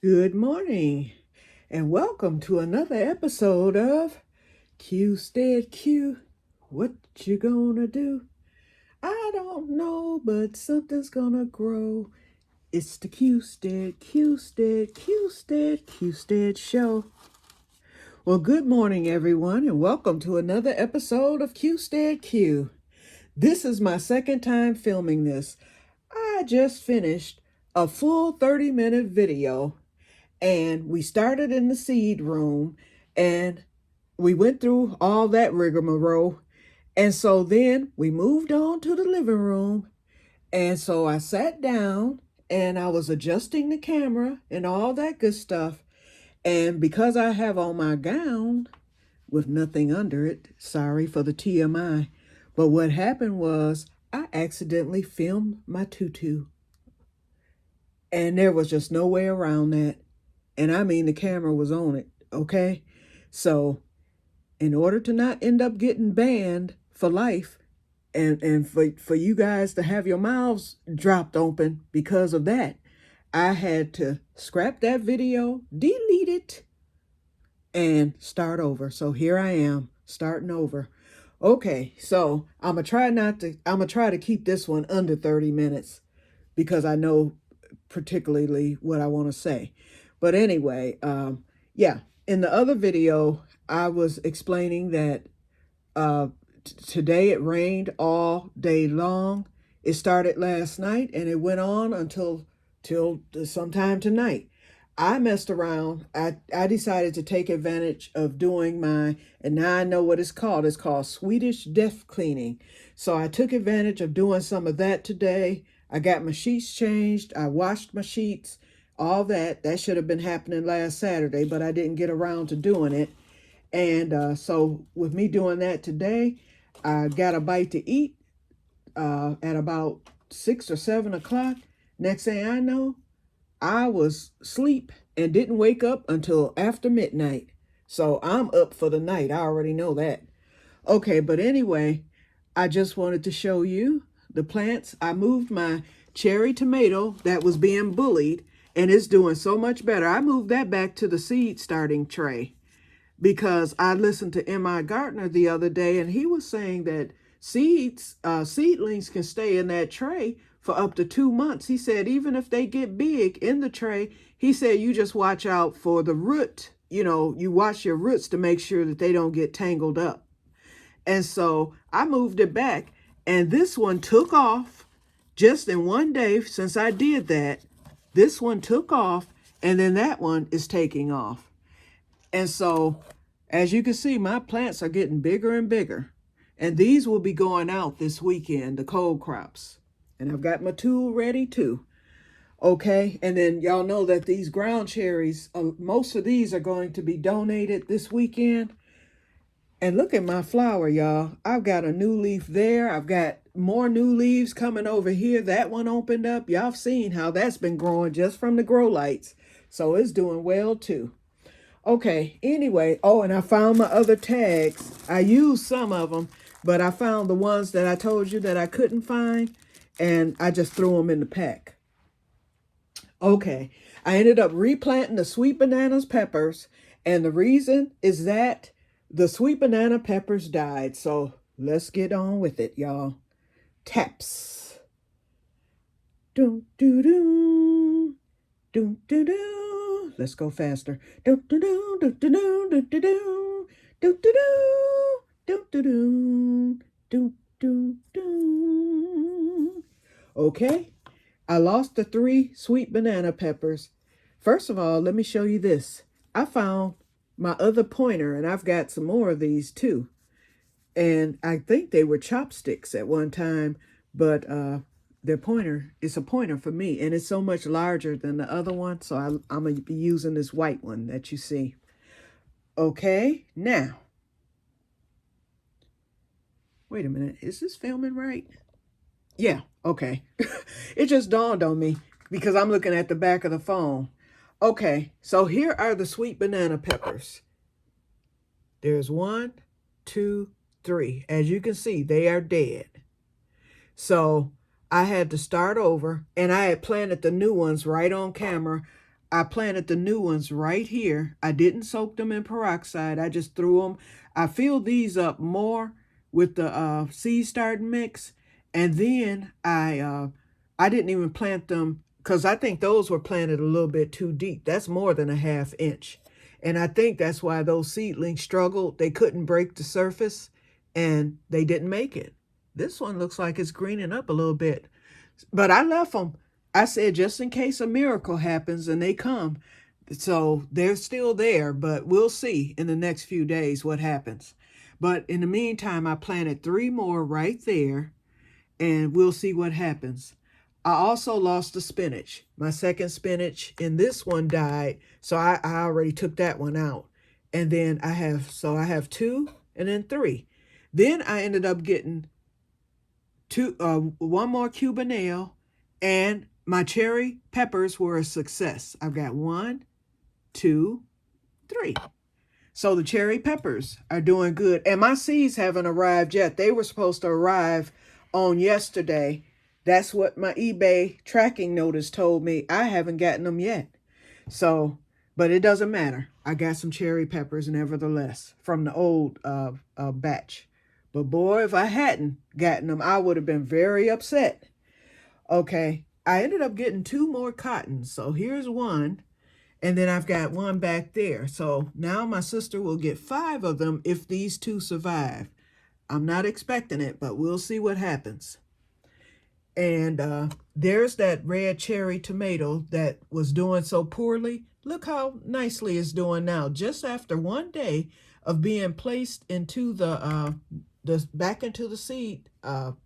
Good morning, and welcome to another episode of Que-stead-Que. What you gonna do? I don't know, but something's gonna grow. It's the Que-stead show. Well, good morning, everyone, and welcome to another episode of Que-stead-Que. This is my second time filming this. I just finished a full 30-minute video. And we started in the seed room and we went through all that rigmarole. And so then we moved on to the living room. And so I sat down and I was adjusting the camera and all that good stuff. And because I have on my gown with nothing under it, sorry for the TMI, but what happened was I accidentally filmed my tutu. And there was just no way around that. And I mean, the camera was on it, okay? So in order to not end up getting banned for life and for you guys to have your mouths dropped open because of that, I had to scrap that video, delete it, and start over. So here I am, starting over. Okay, so I'm gonna try to keep this one under 30 minutes because I know particularly what I want to say. But anyway, yeah, in the other video, I was explaining that today it rained all day long. It started last night and it went on until till sometime tonight. I messed around. I decided to take advantage of doing and now I know what it's called. It's called Swedish death cleaning. So I took advantage of doing some of that today. I got my sheets changed. I washed my sheets, all that. That should have been happening last Saturday, but I didn't get around to doing it. And so with me doing that today, I got a bite to eat at about 6 or 7 o'clock. Next thing I know, I was asleep and didn't wake up until after midnight. So I'm up for the night. I already know that. Okay, but anyway, I just wanted to show you the plants. I moved my cherry tomato that was being bullied, and it's doing so much better. I moved that back to the seed starting tray because I listened to M.I. Gardner the other day, and he was saying that seedlings can stay in that tray for up to 2 months. He said even if they get big in the tray, he said you just watch out for the root. You watch your roots to make sure that they don't get tangled up. And so I moved it back, and this one took off just in one day since I did that. This one took off, and then that one is taking off. And so, as you can see, my plants are getting bigger and bigger. And these will be going out this weekend, the cold crops. And I've got my tool ready too. Okay, and then y'all know that these ground cherries, most of these are going to be donated this weekend. And look at my flower, y'all. I've got a new leaf there. I've got more new leaves coming over here. That one opened up. Y'all have seen how that's been growing just from the grow lights. So it's doing well too. Okay, anyway. Oh, and I found my other tags. I used some of them, but I found the ones that I told you that I couldn't find, and I just threw them in the pack. Okay, I ended up replanting the sweet bananas peppers, and the reason is that the sweet banana peppers died. So let's get on with it, y'all. Taps. Doo doo doo. Doo doo doo. Let's go faster. Doo doo doo doo doo doo doo doo. Doo doo doo. Doo doo doo. Doo doo doo. Okay. I lost the 3 sweet banana peppers. First of all, let me show you this. I found my other pointer, and I've got some more of these too. And I think they were chopsticks at one time, but their pointer is a pointer for me, and it's so much larger than the other one, so I'm going to be using this white one that you see. Okay, now. Wait a minute, is this filming right? Yeah, okay. It just dawned on me because I'm looking at the back of the phone. Okay, so here are the sweet banana peppers. There's 1, 2, 3. As you can see, they are dead. So I had to start over, and I had planted the new ones right on camera. I planted the new ones right here. I didn't soak them in peroxide. I just threw them. I filled these up more with the seed starting mix, and then I didn't even plant them because I think those were planted a little bit too deep. That's more than a ½ inch. And I think that's why those seedlings struggled. They couldn't break the surface and they didn't make it. This one looks like it's greening up a little bit. But I left them. I said, just in case a miracle happens and they come. So they're still there, but we'll see in the next few days what happens. But in the meantime, I planted 3 more right there, and we'll see what happens. I also lost the spinach. My second spinach in this one died, so I already took that one out. And then I have 2 and then 3. Then I ended up getting 1 more Cubanelle, and my cherry peppers were a success. I've got 1, 2, 3. So the cherry peppers are doing good. And my seeds haven't arrived yet. They were supposed to arrive on yesterday. That's what my eBay tracking notice told me. I haven't gotten them yet. So, but it doesn't matter. I got some cherry peppers nevertheless from the old batch. But boy, if I hadn't gotten them, I would have been very upset. Okay, I ended up getting 2 more cottons. So here's 1. And then I've got 1 back there. So now my sister will get 5 of them if these 2 survive. I'm not expecting it, but we'll see what happens. And there's that red cherry tomato that was doing so poorly. Look how nicely it's doing now, just after 1 day of being placed into the back into the seed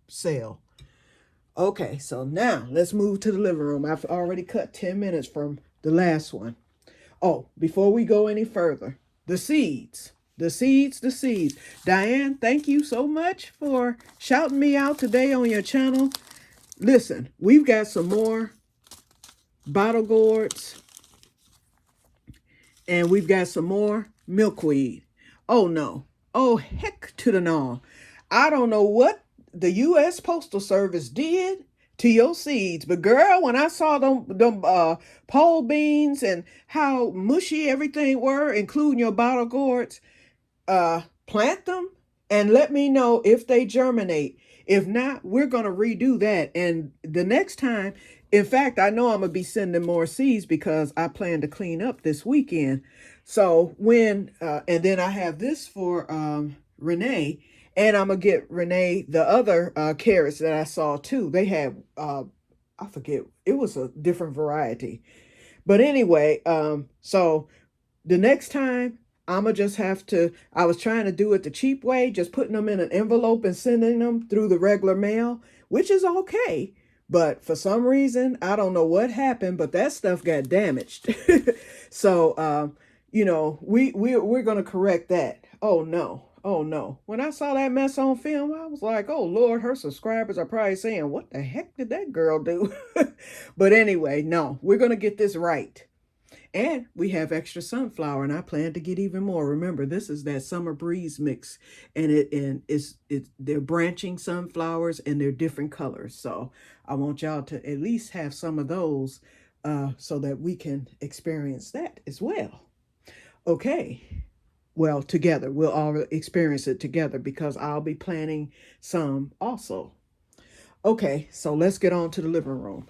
cell. Okay, so now let's move to the living room. I've already cut 10 minutes from the last one. Oh, before we go any further, the seeds. Diane, thank you so much for shouting me out today on your channel. Listen, we've got some more bottle gourds, and we've got some more milkweed. Oh, no. Oh, heck to the no. I don't know what the U.S. Postal Service did to your seeds, but girl, when I saw them pole beans and how mushy everything were, including your bottle gourds, plant them and let me know if they germinate. If not, we're going to redo that. And the next time, in fact, I know I'm going to be sending more seeds because I plan to clean up this weekend. So when, and then I have this for Renee, and I'm going to get Renee the other carrots that I saw too. They had, I forget, it was a different variety. But anyway, so the next time, I'm going to just have to, I was trying to do it the cheap way, just putting them in an envelope and sending them through the regular mail, which is okay. But for some reason, I don't know what happened, but that stuff got damaged. So, you know, we're going to correct that. Oh, no. Oh, no. When I saw that mess on film, I was like, oh, Lord, her subscribers are probably saying, what the heck did that girl do? But anyway, no, we're going to get this right. And we have extra sunflower, and I plan to get even more. Remember, this is that summer breeze mix, and they're branching sunflowers, and they're different colors. So I want y'all to at least have some of those so that we can experience that as well. Okay. Well, together. We'll all experience it together because I'll be planning some also. Okay, so let's get on to the living room.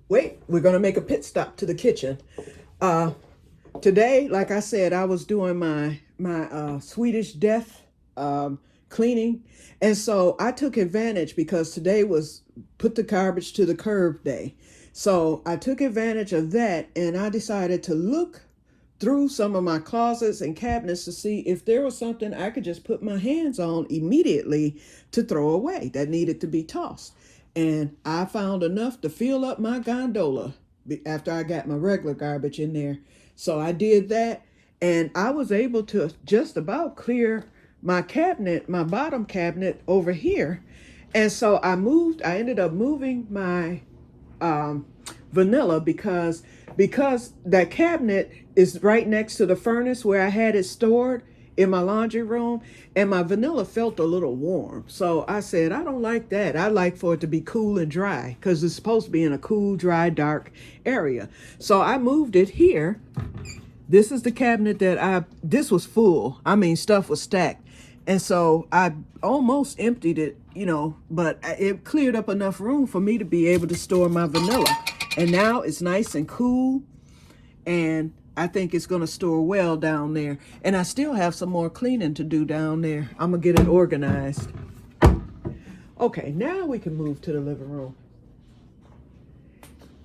Wait, we're going to make a pit stop to the kitchen. Today, like I said, I was doing my Swedish death cleaning. And so I took advantage because today was put the garbage to the curb day. So I took advantage of that, and I decided to look through some of my closets and cabinets to see if there was something I could just put my hands on immediately to throw away that needed to be tossed. And I found enough to fill up my gondola after I got my regular garbage in there. So I did that, and I was able to just about clear my cabinet, my bottom cabinet over here. And so I ended up moving my vanilla because that cabinet is right next to the furnace where I had it stored. in my laundry room, and my vanilla felt a little warm. So I said, I don't like that. I like for it to be cool and dry because it's supposed to be in a cool, dry, dark area. So I moved it here. This is the cabinet this was full. I mean, stuff was stacked. And so I almost emptied it, but it cleared up enough room for me to be able to store my vanilla. And now it's nice and cool. And I think it's going to store well down there. And I still have some more cleaning to do down there. I'm going to get it organized. Okay, now we can move to the living room.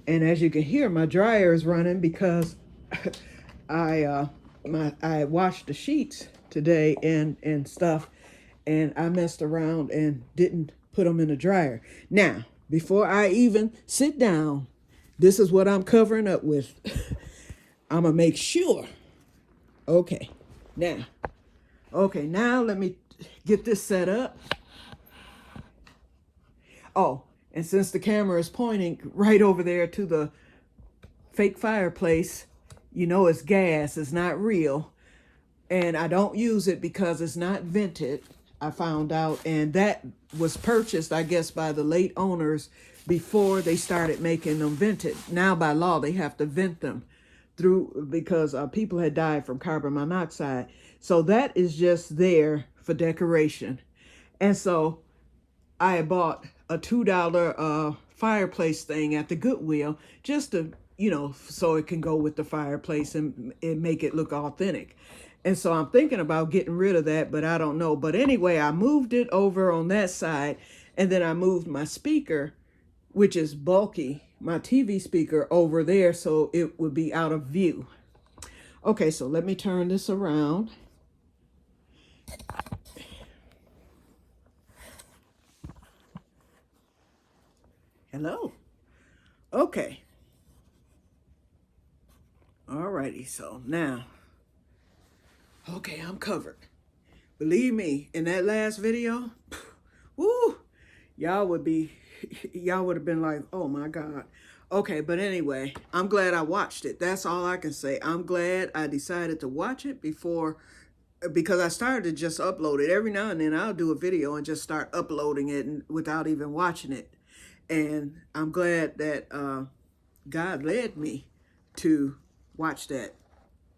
And as you can hear, my dryer is running because I washed the sheets today and stuff, and I messed around and didn't put them in the dryer. Now, before I even sit down, this is what I'm covering up with. I'm gonna make sure. Okay, now let me get this set up. Oh, and since the camera is pointing right over there to the fake fireplace, it's gas, it's not real. And I don't use it because it's not vented, I found out. And that was purchased, I guess, by the late owners before they started making them vented. Now, by law, they have to vent them because people had died from carbon monoxide. So that is just there for decoration. And so I bought a $2 fireplace thing at the Goodwill just to, so it can go with the fireplace and make it look authentic. And so I'm thinking about getting rid of that, but I don't know. But anyway, I moved it over on that side, and then I moved my speaker, which is bulky, my TV speaker, over there so it would be out of view. Okay, so let me turn this around. Hello. Okay. Alrighty, so now, okay, I'm covered. Believe me, in that last video, woo, y'all would have been like, oh my God. Okay, but anyway, I'm glad I watched it. That's all I can say. I'm glad I decided to watch it because I started to just upload it. Every now and then I'll do a video and just start uploading it without even watching it. And I'm glad that God led me to watch that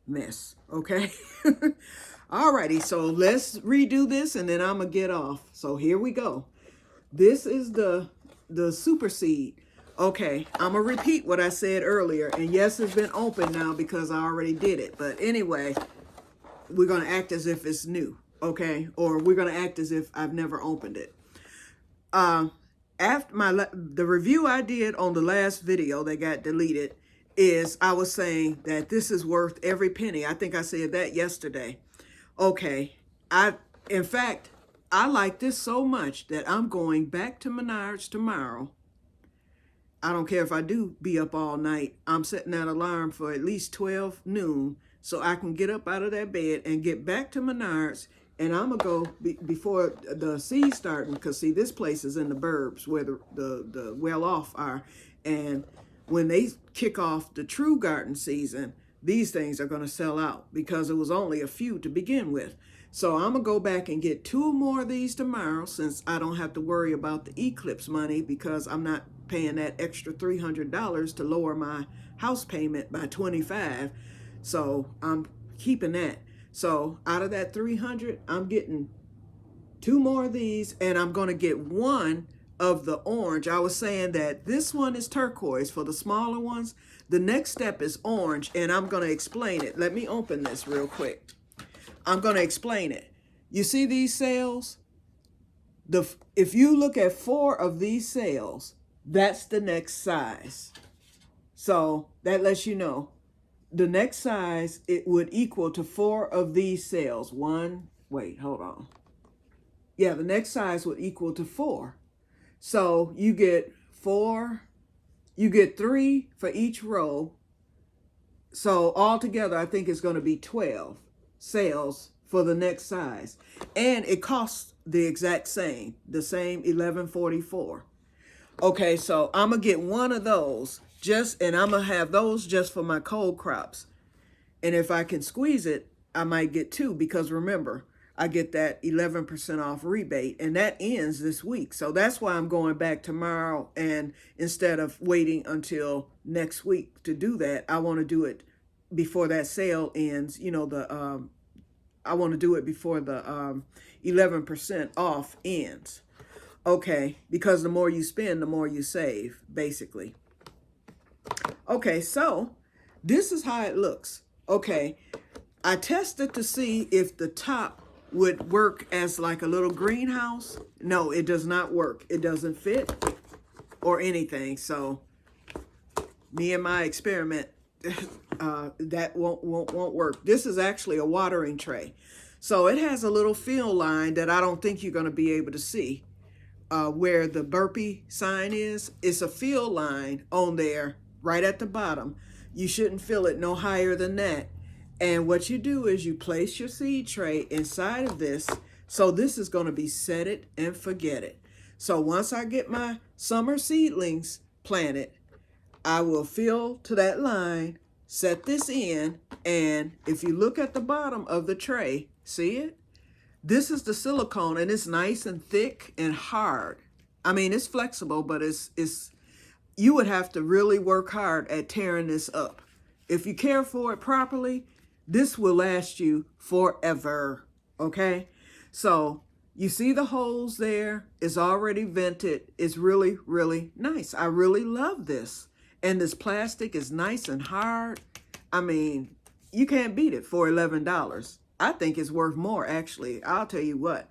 mess, okay? Alrighty, so let's redo this and then I'm gonna get off. So here we go. This is the super seed. Okay, I'm gonna repeat what I said earlier. And yes, it's been open now because I already did it. But anyway, we're gonna act as if it's new, okay? Or we're gonna act as if I've never opened it. After the review I did on the last video that got deleted is I was saying that this is worth every penny. I think I said that yesterday. Okay, in fact, I like this so much that I'm going back to Menards tomorrow. I don't care if I do be up all night. I'm setting that alarm for at least 12 noon so I can get up out of that bed and get back to Menards. And I'm going to go before the season starting because, see, this place is in the burbs where the well-off are. And when they kick off the true garden season, these things are going to sell out because it was only a few to begin with. So I'm going to go back and get 2 more of these tomorrow since I don't have to worry about the eclipse money because I'm not paying that extra $300 to lower my house payment by $25. So I'm keeping that. So out of that $300, I'm getting 2 more of these and I'm going to get 1 of the orange. I was saying that this one is turquoise for the smaller ones. The next step is orange and I'm going to explain it. Let me open this real quick. I'm going to explain it. You see these cells? If you look at 4 of these cells, that's the next size. So that lets you know the next size, it would equal to 4 of these cells. The next size would equal to 4. So you get 3 for each row. So altogether, I think it's going to be 12 cells for the next size. And it costs the exact same, the same $11.44. Okay, so I'm going to get 1 of those and I'm going to have those just for my cold crops. And if I can squeeze it, I might get two, because remember, I get that 11% off rebate, and that ends this week. So that's why I'm going back tomorrow, and instead of waiting until next week to do that, I want to do it before that sale ends. I want to do it before the 11% off ends. Okay, because the more you spend, the more you save, basically. Okay, so this is how it looks. Okay, I tested to see if the top would work as like a little greenhouse. No, it does not work. It doesn't fit or anything. So me and my experiment, that won't work. This is actually a watering tray. So it has a little fill line that I don't think you're going to be able to see. Where the burpee sign is, it's a fill line on there right at the bottom. You shouldn't fill it no higher than that. And what you do is you place your seed tray inside of this. So this is going to be set it and forget it. So once I get my summer seedlings planted, I will fill to that line, set this in, and if you look at the bottom of the tray, see it? This is the silicone, and it's nice and thick and hard. I mean, it's flexible, but it's you would have to really work hard at tearing this up. If you care for it properly, this will last you forever, okay? So you see the holes there. It's already vented. It's really, really nice. I really love this. And this plastic is nice and hard. I mean, you can't beat it for $11. I think it's worth more, actually. I'll tell you what,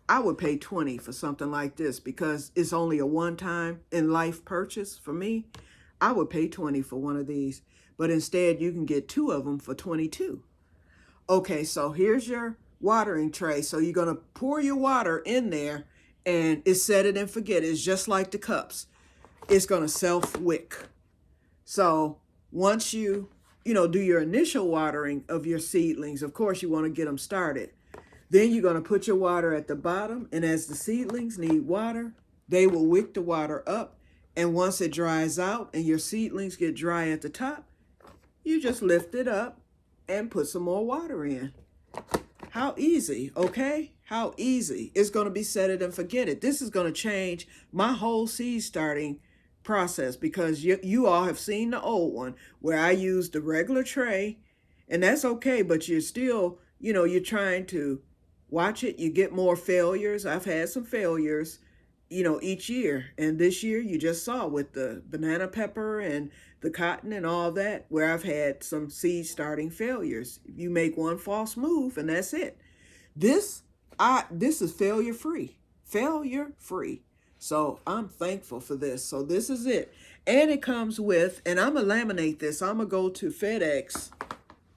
I would pay $20 for something like this, because it's only a one-time in life purchase for me. I would pay $20 for one of these, but instead you can get two of them for $22. Okay, so here's your watering tray. So you're going to pour your water in there, and it's set it and forget it. It's just like the cups. It's going to self-wick. So once you do your initial watering of your seedlings, of course you want to get them started. Then you're going to put your water at the bottom, and as the seedlings need water, they will wick the water up. And once it dries out and your seedlings get dry at the top, you just lift it up and put some more water in. How easy, okay? How easy. It's going to be set it and forget it. This is going to change my whole seed starting process, because you all have seen the old one where I used the regular tray, and that's okay, but you're still, you're trying to watch it. You get more failures. I've had some failures, each year. And this year you just saw with the banana pepper and the cotton and all that, where I've had some seed starting failures. You make one false move and that's it. This is failure free. Failure free. So I'm thankful for this. So this is it. And it comes with, and I'm going to laminate this. I'm going to go to FedEx,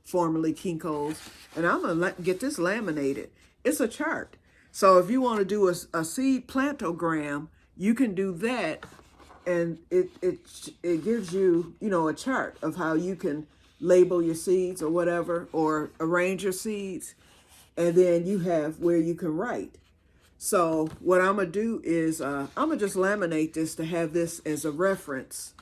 formerly Kinko's, and I'm going to get this laminated. It's a chart. So if you want to do a seed plantogram, you can do that. And it gives you, a chart of how you can label your seeds or whatever, or arrange your seeds. And then you have where you can write. So what I'm going to do is I'm going to just laminate this to have this as a reference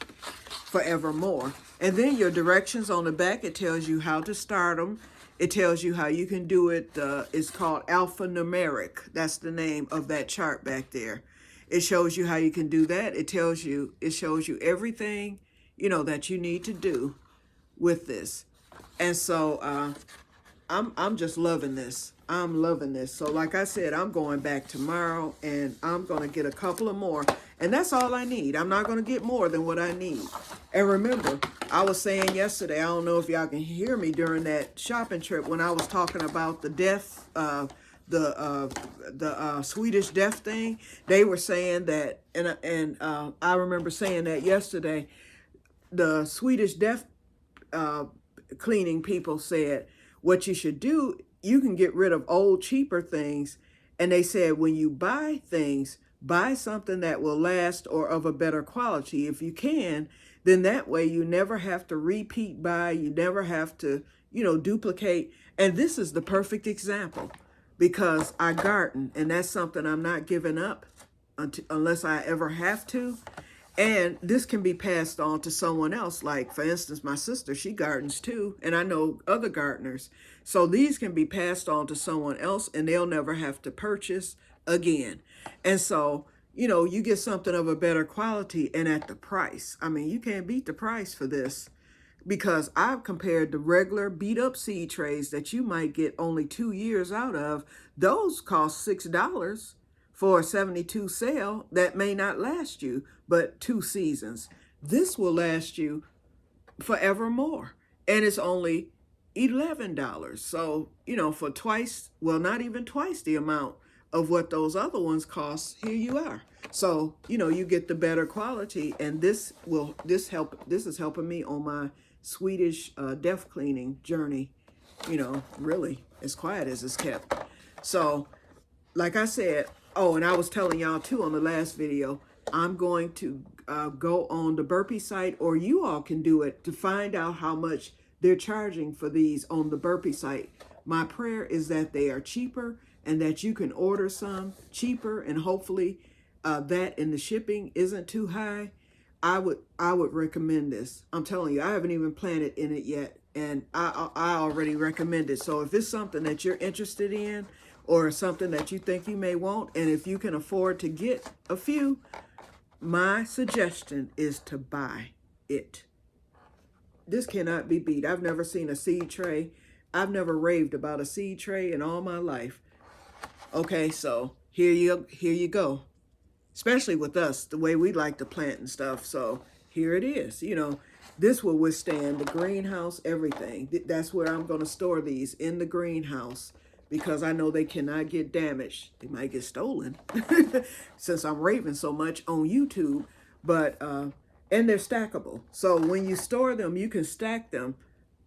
forevermore. And then your directions on the back, it tells you how to start them. It tells you how you can do it. It's called alphanumeric. That's the name of that chart back there. It shows you how you can do that. It shows you everything, that you need to do with this. And so I'm just loving this. I'm loving this. So like I said, I'm going back tomorrow, and I'm going to get a couple of more. And that's all I need. I'm not going to get more than what I need. And remember, I was saying yesterday, I don't know if y'all can hear me during that shopping trip, when I was talking about the death, the Swedish death thing. They were saying that, and I remember saying that yesterday, the Swedish death cleaning people said, what you should do, you can get rid of old, cheaper things. And they said, when you buy things, buy something that will last or of a better quality. If you can, then that way you never have to repeat buy. You never have to, duplicate. And this is the perfect example, because I garden, and that's something I'm not giving up unless I ever have to. And this can be passed on to someone else. Like, for instance, my sister, she gardens too, and I know other gardeners. So these can be passed on to someone else, and they'll never have to purchase again. And so, you get something of a better quality and at the price. I mean, you can't beat the price for this, because I've compared the regular beat up seed trays that you might get only 2 years out of. Those cost $6 for a 72 sale that may not last you but 2 seasons. This will last you forevermore. And it's only $11. So, for twice, well, not even twice the amount of what those other ones cost, here you are. So, you get the better quality, and this is helping me on my Swedish death cleaning journey, really as quiet as it's kept. So, like I said, oh, and I was telling y'all too on the last video, I'm going to go on the Burpee site, or you all can do it, to find out how much they're charging for these on the Burpee site. My prayer is that they are cheaper and that you can order some cheaper, and hopefully that and the shipping isn't too high. I would recommend this. I'm telling you, I haven't even planted in it yet, and I already recommend it. So if it's something that you're interested in, or something that you think you may want, and if you can afford to get a few, my suggestion is to buy it. This cannot be beat. I've never seen a seed tray. I've never raved about a seed tray in all my life. Okay, so here you go. Especially with us, the way we like to plant and stuff. So here it is. This will withstand the greenhouse, everything. That's where I'm going to store these, in the greenhouse, because I know they cannot get damaged. They might get stolen since I'm raving so much on YouTube. But and they're stackable. So when you store them, you can stack them.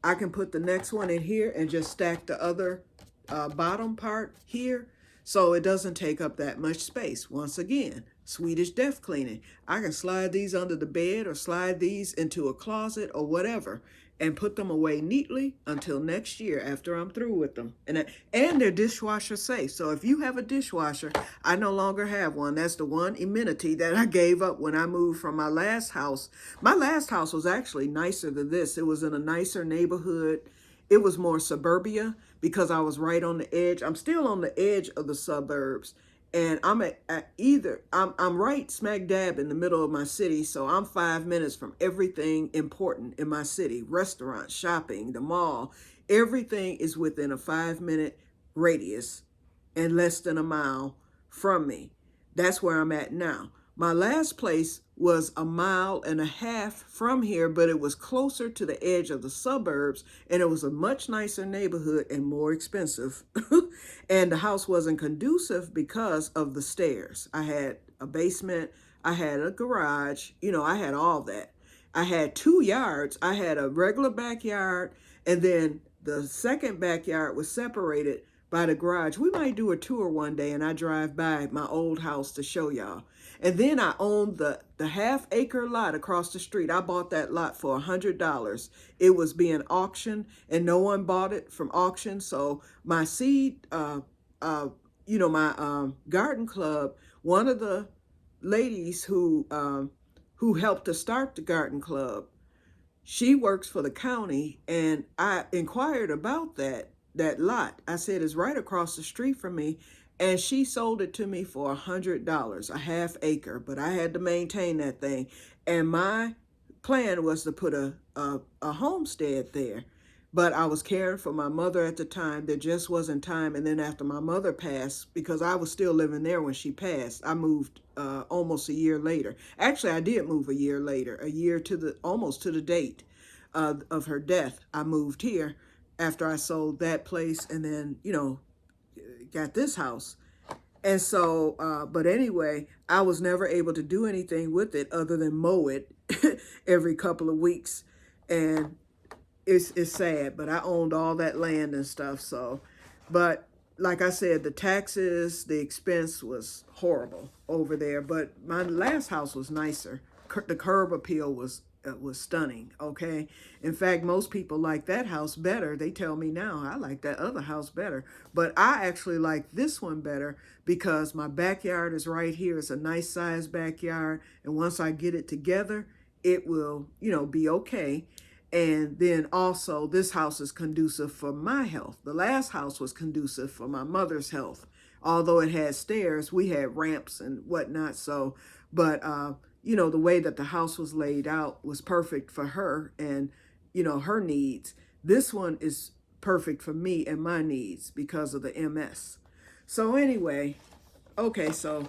I can put the next one in here and just stack the other bottom part here, so it doesn't take up that much space. Once again, Swedish death cleaning. I can slide these under the bed, or slide these into a closet or whatever, and put them away neatly until next year after I'm through with them. And they're dishwasher safe. So if you have a dishwasher, I no longer have one. That's the one amenity that I gave up when I moved from my last house. My last house was actually nicer than this. It was in a nicer neighborhood. It was more suburbia, because I was right on the edge. I'm still on the edge of the suburbs. And I'm I'm right smack dab in the middle of my city. So I'm 5 minutes from everything important in my city. Restaurants, shopping, the mall. Everything is within a 5-minute radius and less than a mile from me. That's where I'm at now. My last place was 1.5 miles from here, but it was closer to the edge of the suburbs, and it was a much nicer neighborhood and more expensive. And the house wasn't conducive because of the stairs. I had a basement, I had a garage, I had all that. I had 2 yards. I had a regular backyard, and then the second backyard was separated by the garage. We might do a tour one day, and I drive by my old house to show y'all. And then I owned the half-acre lot across the street. I bought that lot for $100. It was being auctioned, and no one bought it from auction. So my seed, my garden club, one of the ladies who helped to start the garden club, she works for the county, and I inquired about that lot. I said, it's right across the street from me. And she sold it to me for $100, a half-acre, but I had to maintain that thing. And my plan was to put a homestead there. But I was caring for my mother at the time. There just wasn't time. And then after my mother passed, because I was still living there when she passed, I moved almost a year later. Actually, I did move a year later, a year almost to the date of her death. I moved here after I sold that place, and then, got this house. And so, but anyway, I was never able to do anything with it other than mow it every couple of weeks. And it's sad, but I owned all that land and stuff. So, but like I said, the taxes, the expense was horrible over there. But my last house was nicer. The curb appeal was was stunning. Okay. In fact, most people like that house better. They tell me now, I like that other house better. But I actually like this one better because my backyard is right here. It's a nice sized backyard. And once I get it together, it will, be okay. And then also, this house is conducive for my health. The last house was conducive for my mother's health. Although it had stairs, we had ramps and whatnot. So, but, the way that the house was laid out was perfect for her and, her needs. This one is perfect for me and my needs because of the MS. So, anyway, okay, so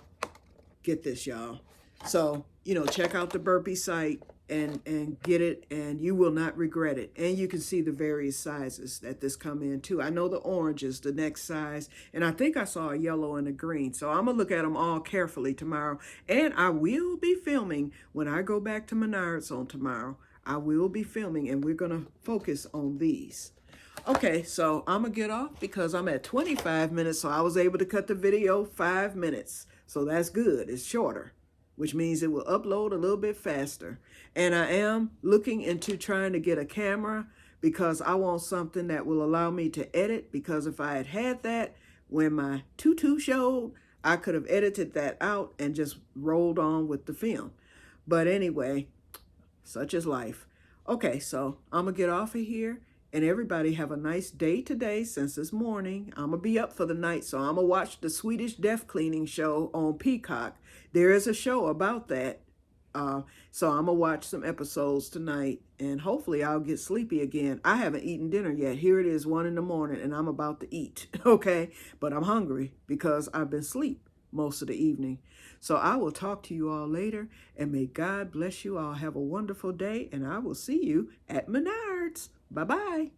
get this, y'all. So, check out the burpee site and get it, and you will not regret it. And you can see the various sizes that this come in too. I know the orange is the next size, and I think I saw a yellow and a green. So I'm gonna look at them all carefully tomorrow, and I will be filming when I go back to Menards on tomorrow. I will be filming, and we're gonna focus on these. Okay, so I'm gonna get off because I'm at 25 minutes, so I was able to cut the video 5 minutes. So that's good. It's shorter, which means it will upload a little bit faster. And I am looking into trying to get a camera because I want something that will allow me to edit, because if I had had that when my tutu showed, I could have edited that out and just rolled on with the film. But anyway, such is life. Okay, so I'm gonna get off of here. And everybody have a nice day today since it's morning. I'm going to be up for the night, so I'm going to watch the Swedish death cleaning show on Peacock. There is a show about that. So I'm going to watch some episodes tonight, and hopefully I'll get sleepy again. I haven't eaten dinner yet. Here it is, 1 in the morning, and I'm about to eat, okay? But I'm hungry because I've been asleep most of the evening. So I will talk to you all later, and may God bless you all. Have a wonderful day, and I will see you at Menards. Bye-bye.